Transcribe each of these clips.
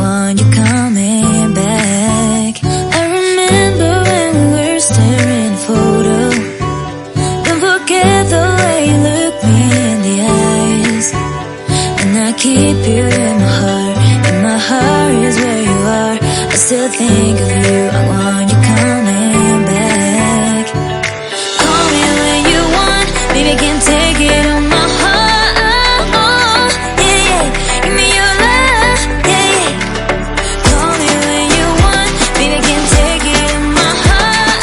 want you coming back. I remember when we were staring photo. Don't forget the way you look me in the eyes. And I keep you in my heart. And my heart is where you are. I still think of you. I want you coming back. Call me when you want. Baby, I can't take it on my heart. Yeah, yeah. Give me your love. Yeah, yeah. Call me when you want. Baby, I can't take it on my heart.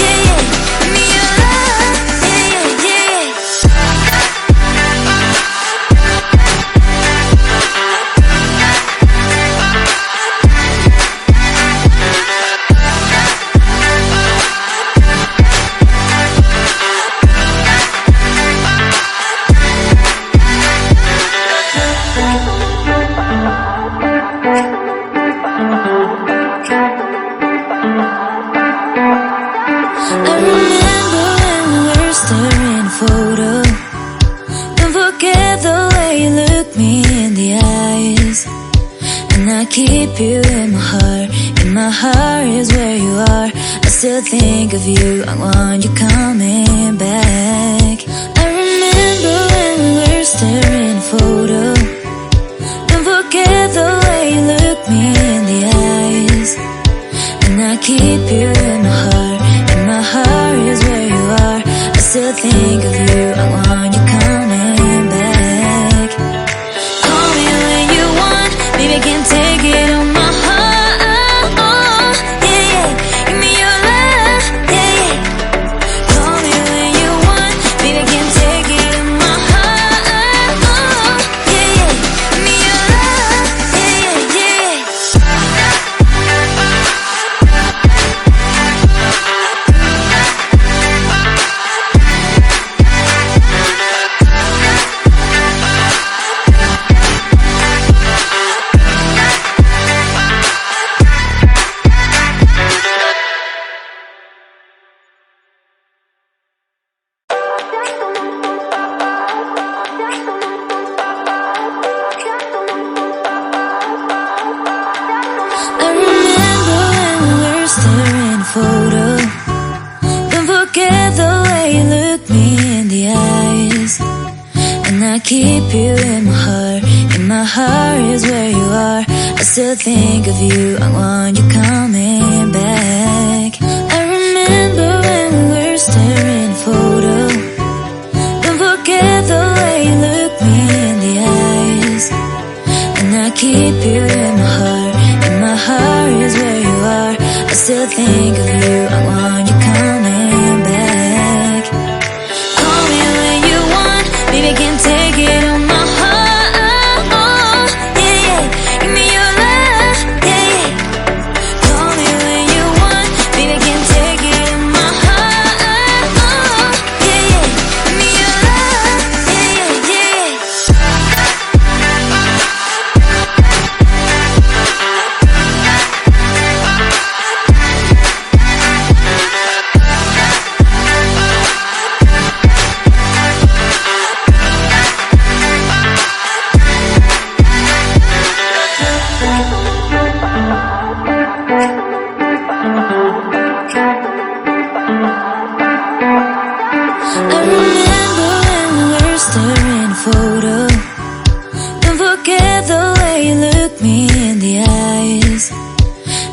Yeah, yeah. Give me your love. Yeah, yeah, yeah. I remember when we were staring photo. Don't forget the way you look me in the eyes. And I keep you in my heart. And my heart is where you are. I still think of you. I want you coming back. I remember when we were staring photo. Don't forget the way you look me in the eyes. And I keep you in my heart. And my heart is where you are. I still think of you. I want you coming back. Call me when you want. Baby, I can't take it on my heart. Yeah, yeah. Give me your love. Yeah, yeah. Call me when you want. Baby, I can't take it on my heart. Yeah, yeah. Give me your love. Yeah, yeah, yeah. I remember when we were staring photo. Don't forget the way you look me in the eyes. And I keep you in my heart. And my heart is where you are. I still think of you. I want you coming back. I remember when we were staring photo. Don't forget the way you look me in the eyes. And I keep you in my heart. And my heart is where you are. I still think of you. I want you coming back. Call me when you want. Baby, I can't take it on my heart. Yeah, yeah. Give me your love. Yeah, yeah. Call me when you want. Baby, I can't take it on my heart. Yeah, yeah. Give me your love. Yeah, yeah, yeah. I remember when we were staring photo. Don't forget the way you look me in the eyes.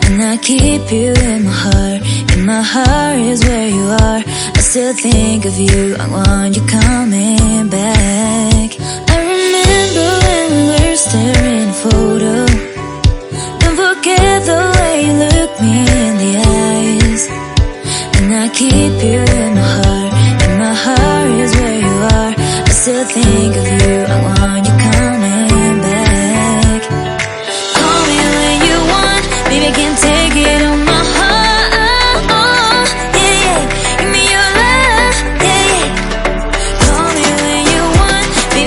And I keep you in my heart. And my heart is where you are. I still think of you. I want you coming back. I remember when we were staring photo. Don't forget the way you look me in the eyes. And I keep you in my heart. And my heart is where you are. I still think of you. I want you coming